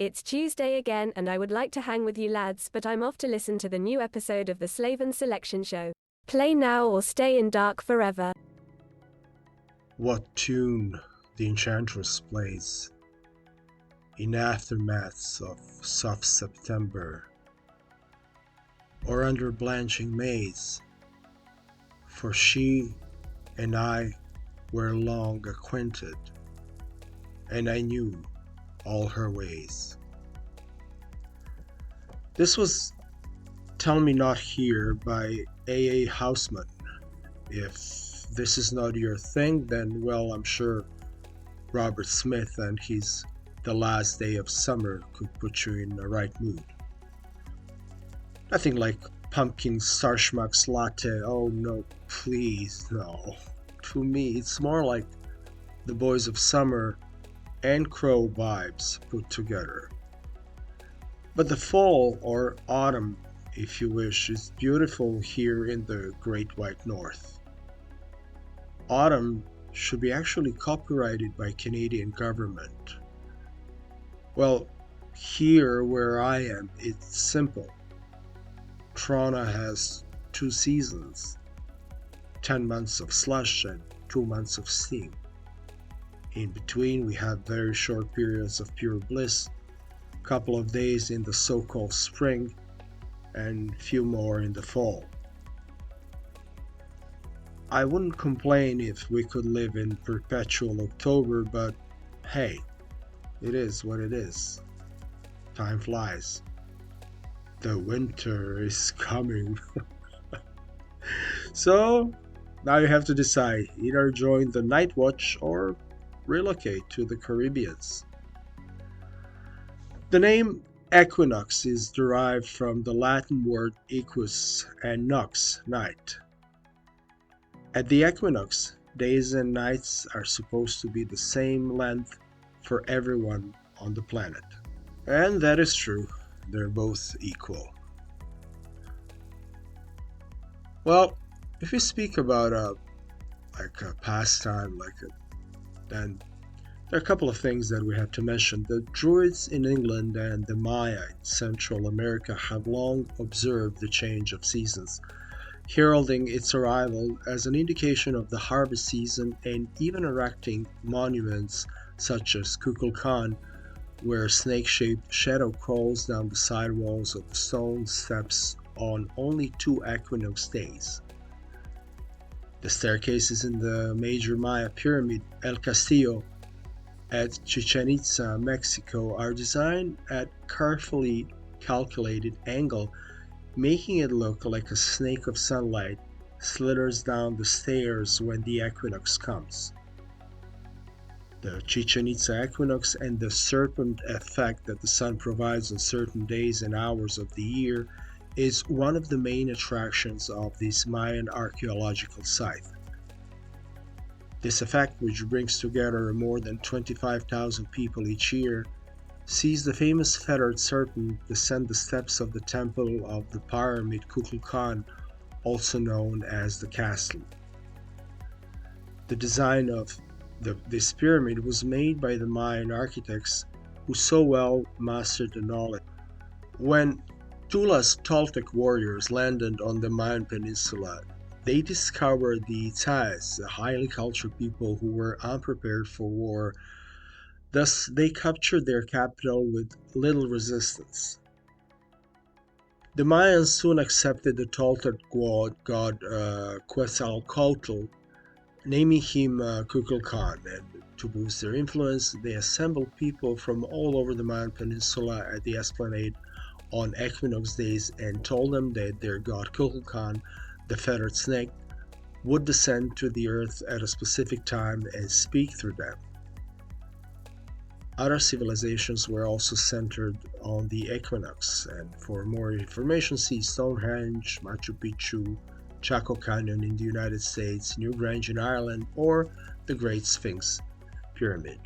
It's Tuesday again and I would like to hang with you lads, but I'm off to listen to the new episode of the Slaven Selection Show. Play now or stay in dark forever. What tune the enchantress plays in aftermaths of soft September, or under blanching Mays, for she and I were long acquainted, and I knew all her ways. This was Tell Me Not Here by A. Houseman. If this is not your thing, then well, I'm sure Robert Smith and his The Last Day of Summer could put you in the right mood. Nothing like pumpkin starschmucks latte, oh no, please, no. To me, it's more like the Boys of Summer and Crow vibes put together. But the fall, or autumn if you wish, is beautiful here in the Great White North. Autumn should be actually copyrighted by Canadian government. Well, here where I am, it's simple. Toronto has 2 seasons, 10 months of slush and 2 months of steam. In between, we have very short periods of pure bliss, couple of days in the so-called spring, and few more in the fall. I wouldn't complain if we could live in perpetual October, but hey, it is what it is. Time flies. The winter is coming. So, now you have to decide, either join the night watch or relocate to the Caribbeans. The name Equinoxe is derived from the Latin word equus and nox, night. At the equinox, days and nights are supposed to be the same length for everyone on the planet. And that is true, they're both equal. Well, if we speak about a pastime, then there are a couple of things that we have to mention. The Druids in England and the Maya in Central America have long observed the change of seasons, heralding its arrival as an indication of the harvest season, and even erecting monuments such as Kukulkan, where a snake-shaped shadow crawls down the side walls of stone steps on only 2 equinox days. The staircases in the major Maya pyramid, El Castillo, at Chichen Itza, Mexico, are designed at carefully calculated angle, making it look like a snake of sunlight slithers down the stairs when the equinox comes. The Chichen Itza equinox and the serpent effect that the sun provides on certain days and hours of the year is one of the main attractions of this Mayan archaeological site. This effect, which brings together more than 25,000 people each year, sees the famous feathered serpent descend the steps of the temple of the pyramid Kukulkan, also known as the castle. The design of this pyramid was made by the Mayan architects who so well mastered the knowledge. When Tula's Toltec warriors landed on the Mayan peninsula, they discovered the Itzáes, a highly cultured people who were unprepared for war. Thus, they captured their capital with little resistance. The Mayans soon accepted the Toltec god Quetzalcoatl, naming him Kukulkan, and to boost their influence, they assembled people from all over the Mayan peninsula at the esplanade on equinox days and told them that their god Kukulkan, the feathered snake, would descend to the earth at a specific time and speak through them. Other civilizations were also centered on the equinox, and for more information see Stonehenge, Machu Picchu, Chaco Canyon in the United States, New Grange in Ireland, or the Great Sphinx Pyramid.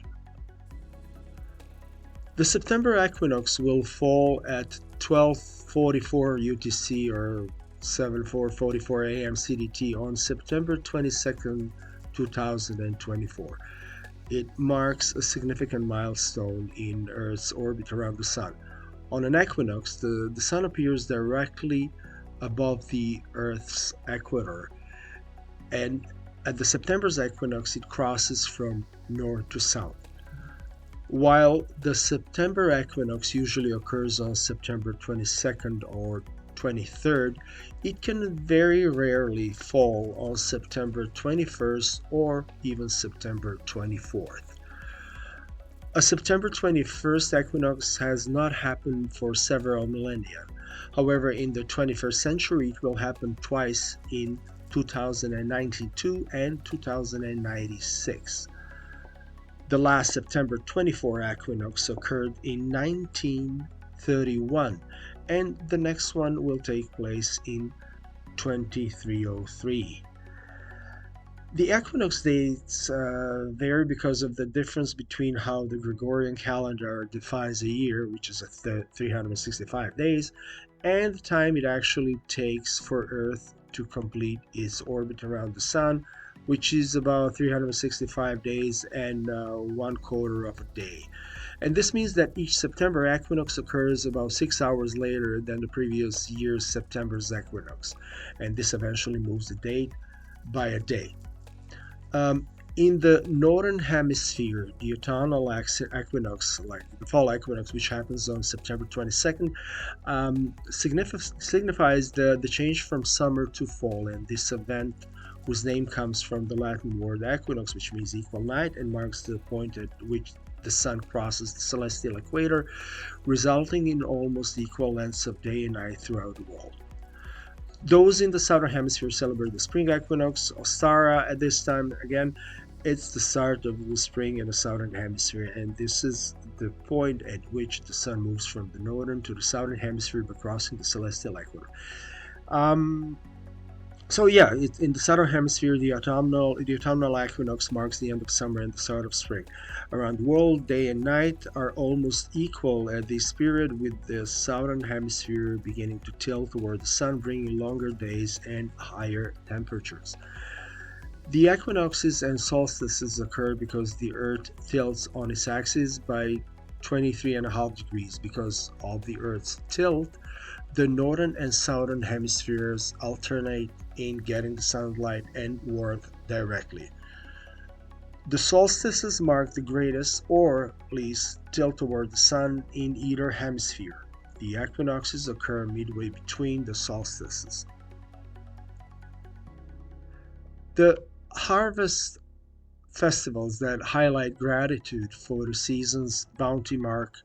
The September equinox will fall at 12:44 UTC or 7:44 AM CDT on September 22nd, 2024. It marks a significant milestone in Earth's orbit around the Sun. On an equinox, the Sun appears directly above the Earth's equator, and at the September's equinox, it crosses from north to south. While the September equinox usually occurs on September 22nd or 23rd, it can very rarely fall on September 21st or even September 24th. A September 21st equinox has not happened for several millennia. However, in the 21st century, it will happen twice in 2092 and 2096. The last September 24 equinox occurred in 1931, and the next one will take place in 2303. The equinox dates vary because of the difference between how the Gregorian calendar defines a year, which is 365 days, and the time it actually takes for Earth to complete its orbit around the Sun, which is about 365 days and 1/4 of a day. And this means that each September equinox occurs about 6 hours later than the previous year's September's equinox, and this eventually moves the date by a day. In the northern hemisphere, the autumnal equinox, like the fall equinox, which happens on September 22nd, signifies the change from summer to fall, and this event, whose name comes from the Latin word equinox, which means equal night, and marks the point at which the Sun crosses the celestial equator, resulting in almost equal lengths of day and night throughout the world. Those in the southern hemisphere celebrate the spring equinox, Ostara. At this time, again, it's the start of the spring in the southern hemisphere, and this is the point at which the Sun moves from the northern to the southern hemisphere by crossing the celestial equator. In the southern hemisphere, the autumnal equinox marks the end of summer and the start of spring. Around the world, day and night are almost equal at this period, with the southern hemisphere beginning to tilt toward the Sun, bringing longer days and higher temperatures. The equinoxes and solstices occur because the Earth tilts on its axis by 23.5 degrees. Because of the Earth's tilt, the northern and southern hemispheres alternate in getting the sunlight and warmth directly. The solstices mark the greatest, or least, tilt toward the Sun in either hemisphere. The equinoxes occur midway between the solstices. The harvest festivals that highlight gratitude for the season's bounty mark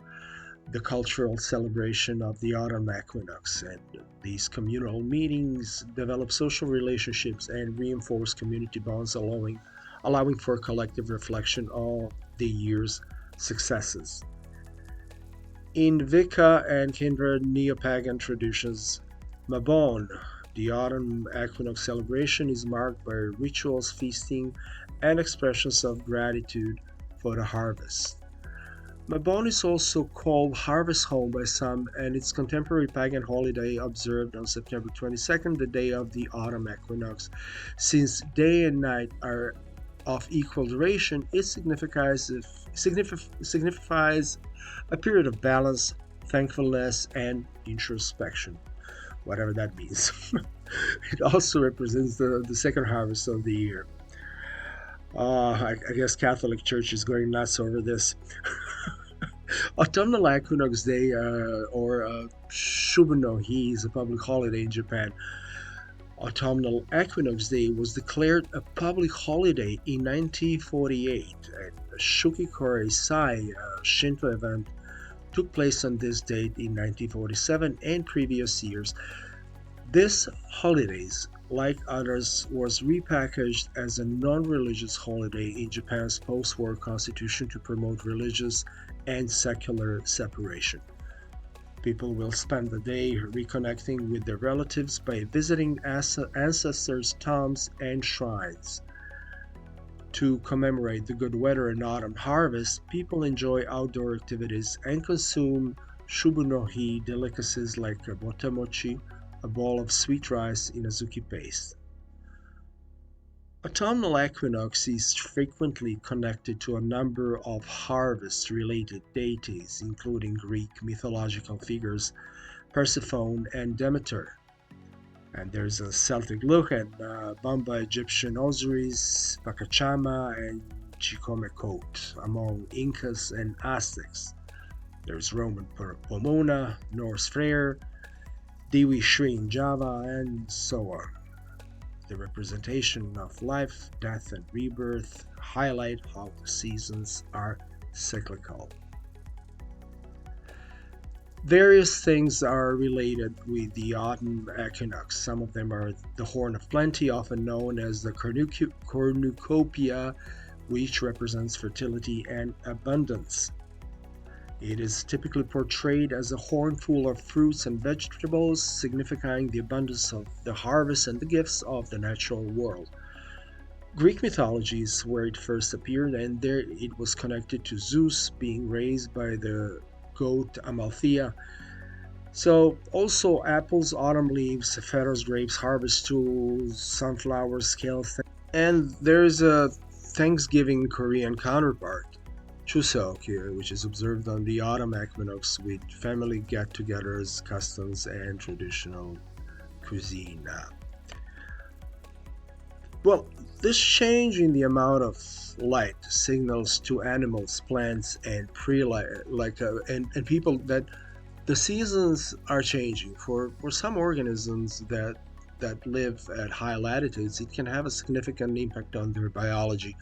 the cultural celebration of the autumn equinox, and these communal meetings develop social relationships and reinforce community bonds, allowing for collective reflection on the year's successes. In Wicca and kindred neo-pagan traditions, Mabon, the autumn equinox celebration, is marked by rituals, feasting, and expressions of gratitude for the harvest. Mabon is also called Harvest Home by some, and its contemporary pagan holiday observed on September 22nd, the day of the autumn equinox. Since day and night are of equal duration, it signifies a period of balance, thankfulness, and introspection, whatever that means. It also represents the second harvest of the year. I guess Catholic Church is going nuts over this. Autumnal Equinox Day, or Shubu no Hi, is a public holiday in Japan. Autumnal Equinox Day was declared a public holiday in 1948, and the Shukikore Sai, a Shinto event, took place on this date in 1947 and previous years. This holidays, like others, was repackaged as a non-religious holiday in Japan's post-war constitution to promote religious and secular separation. People will spend the day reconnecting with their relatives by visiting ancestors' tombs and shrines. To commemorate the good weather and autumn harvest, people enjoy outdoor activities and consume Shubu no Hi delicacies like botemochi, a ball of sweet rice in azuki paste. Autumnal equinox is frequently connected to a number of harvest-related deities, including Greek mythological figures Persephone and Demeter. And there's a Celtic look at Bamba Egyptian Osiris, Pachamama, and Chicomecoat among Incas and Aztecs. There's Roman Pomona, Norse Freyr, Dewi Shri in Java, and so on. The representation of life, death, and rebirth highlight how the seasons are cyclical. Various things are related with the autumn equinox. Some of them are the Horn of Plenty, often known as the cornucopia, which represents fertility and abundance. It is typically portrayed as a horn full of fruits and vegetables, signifying the abundance of the harvest and the gifts of the natural world. Greek mythology is where it first appeared, and there it was connected to Zeus being raised by the goat Amalthea. So also apples, autumn leaves, pharos, grapes, harvest tools, sunflowers, scales, and there's a Thanksgiving Korean counterpart, Chuseok, which is observed on the autumn equinox with family get-togethers, customs, and traditional cuisine. Well, this change in the amount of light signals to animals, plants, and and people that the seasons are changing. For some organisms that live at high latitudes, it can have a significant impact on their biology,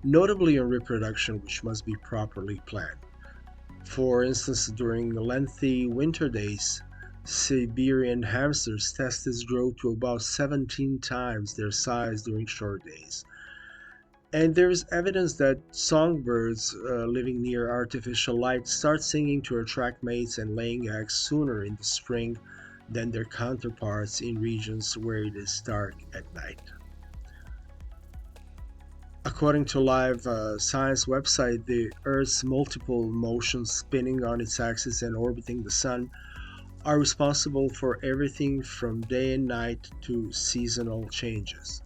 notably on reproduction, which must be properly planned. For instance, during lengthy winter days, Siberian hamsters' testes grow to about 17 times their size during short days. And there is evidence that songbirds living near artificial light start singing to attract mates and laying eggs sooner in the spring than their counterparts in regions where it is dark at night. According to Live Science website, the Earth's multiple motions spinning on its axis and orbiting the Sun are responsible for everything from day and night to seasonal changes.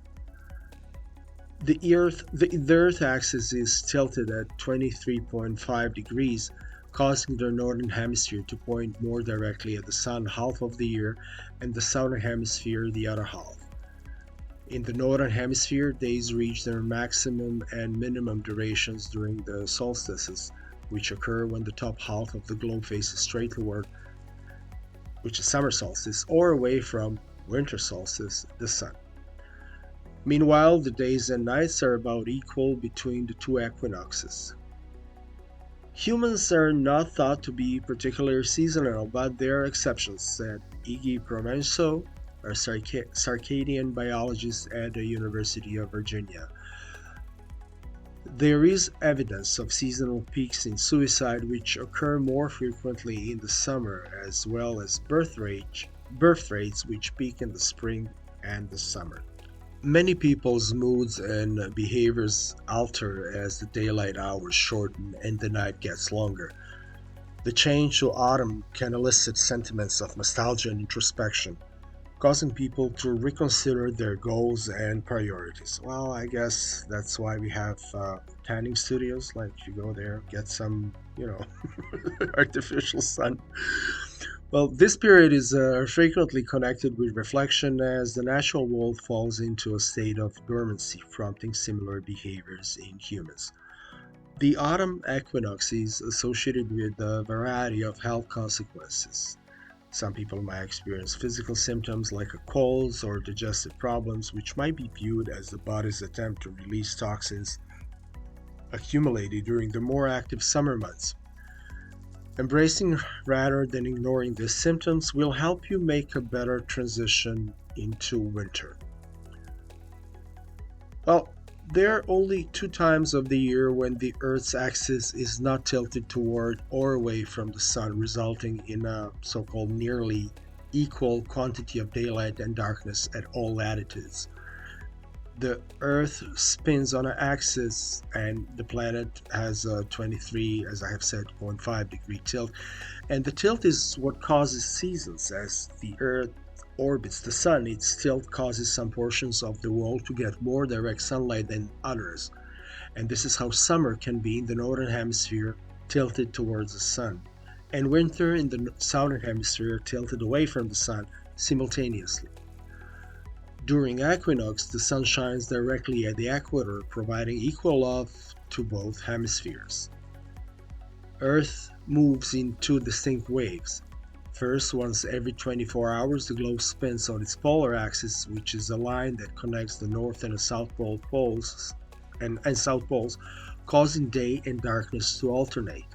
The Earth axis is tilted at 23.5 degrees, causing the northern hemisphere to point more directly at the Sun half of the year and the southern hemisphere the other half. In the northern hemisphere, days reach their maximum and minimum durations during the solstices, which occur when the top half of the globe faces straight toward, which is summer solstice, or away from winter solstice, the sun. Meanwhile, the days and nights are about equal between the two equinoxes. Humans are not thought to be particularly seasonal, but there are exceptions, said Iggy Promenso, a circadian biologist at the University of Virginia. There is evidence of seasonal peaks in suicide which occur more frequently in the summer, as well as birth rates which peak in the spring and the summer. Many people's moods and behaviors alter as the daylight hours shorten and the night gets longer. The change to autumn can elicit sentiments of nostalgia and introspection, causing people to reconsider their goals and priorities. Well, I guess that's why we have tanning studios. Like, you go there, get some, artificial sun. Well, this period is frequently connected with reflection as the natural world falls into a state of dormancy, prompting similar behaviors in humans. The autumn equinox is associated with a variety of health consequences. Some people might experience physical symptoms like a cold or digestive problems, which might be viewed as the body's attempt to release toxins accumulated during the more active summer months. Embracing rather than ignoring these symptoms will help you make a better transition into winter. Well, there are only 2 times of the year when the Earth's axis is not tilted toward or away from the Sun, resulting in a so-called nearly equal quantity of daylight and darkness at all latitudes. The Earth spins on an axis and the planet has a 23, as I have said, 0.5 degree tilt. And the tilt is what causes seasons, as the Earth orbits the sun, its tilt causes some portions of the world to get more direct sunlight than others, and this is how summer can be in the northern hemisphere tilted towards the sun, and winter in the southern hemisphere tilted away from the sun simultaneously. During equinox, the sun shines directly at the equator, providing equal love to both hemispheres. Earth moves in two distinct waves. First, once every 24 hours, the globe spins on its polar axis, which is a line that connects the north and the south poles, causing day and darkness to alternate.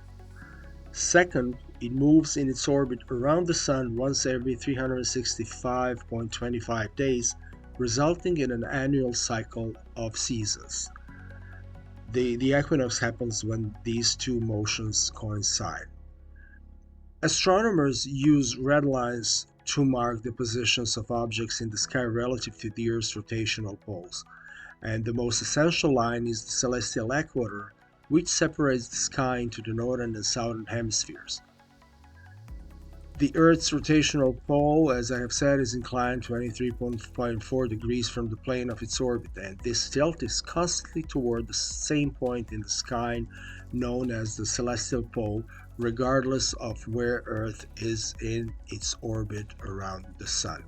Second, it moves in its orbit around the sun once every 365.25 days, resulting in an annual cycle of seasons. The equinox happens when these two motions coincide. Astronomers use red lines to mark the positions of objects in the sky relative to the Earth's rotational poles, and the most essential line is the celestial equator, which separates the sky into the northern and southern hemispheres. The Earth's rotational pole, as I have said, is inclined 23.4 degrees from the plane of its orbit, and this tilt is constantly toward the same point in the sky known as the celestial pole, regardless of where Earth is in its orbit around the sun.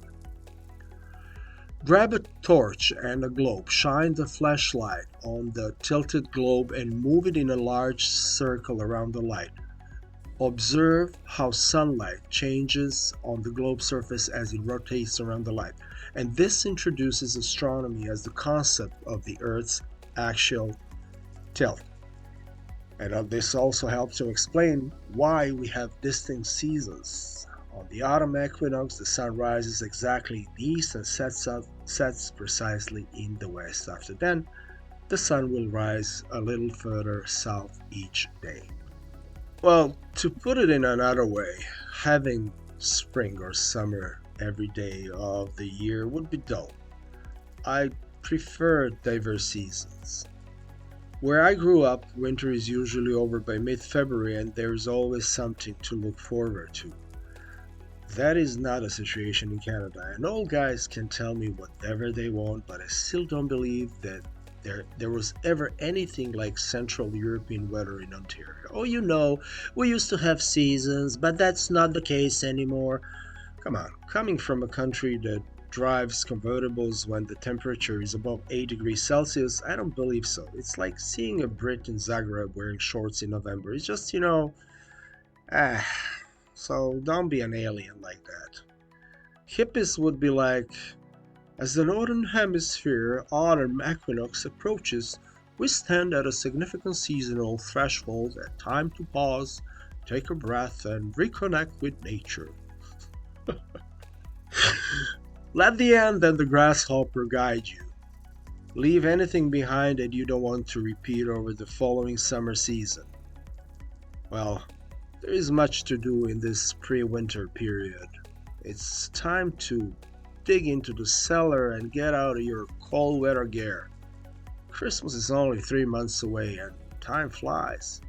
Grab a torch and a globe, shine the flashlight on the tilted globe and move it in a large circle around the light. Observe how sunlight changes on the globe surface as it rotates around the light, and this introduces astronomy as the concept of the Earth's axial tilt. And this also helps to explain why we have distinct seasons. On the autumn equinox, the sun rises exactly in the east and sets precisely in the west. After then, the sun will rise a little further south each day. Well, to put it in another way, having spring or summer every day of the year would be dull. I prefer diverse seasons. Where I grew up, winter is usually over by mid-February and there is always something to look forward to. That is not a situation in Canada, and old guys can tell me whatever they want, but I still don't believe that there was ever anything like Central European weather in Ontario. Oh, you know, we used to have seasons, but that's not the case anymore. Come on, coming from a country that drives convertibles when the temperature is above 8 degrees Celsius, I don't believe so. It's like seeing a Brit in Zagreb wearing shorts in November. It's just, so don't be an alien like that. Hippies would be like, as the northern hemisphere autumn equinox approaches, we stand at a significant seasonal threshold, a time to pause, take a breath, and reconnect with nature. Let the ant and the grasshopper guide you. Leave anything behind that you don't want to repeat over the following summer season. Well, there is much to do in this pre-winter period. It's time to dig into the cellar and get out of your cold weather gear. Christmas is only 3 months away and time flies.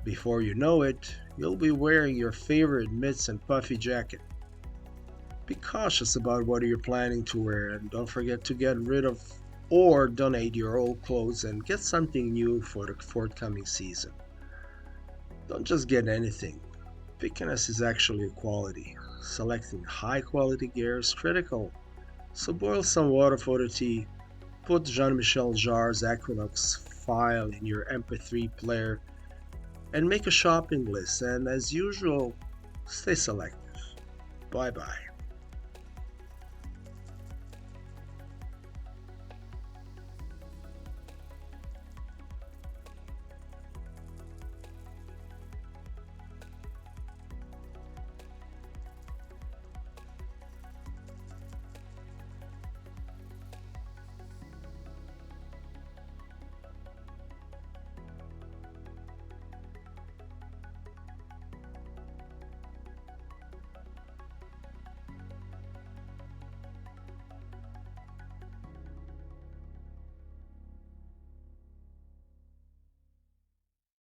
Before you know it, you'll be wearing your favorite mitts and puffy jacket. Be cautious about what you're planning to wear, and don't forget to get rid of or donate your old clothes and get something new for the forthcoming season. Don't just get anything. Pickiness is actually a quality. Selecting high quality gear is critical. So boil some water for the tea, put Jean-Michel Jarre's Equinoxe file in your MP3 player, and make a shopping list, and as usual, stay selective. Bye bye.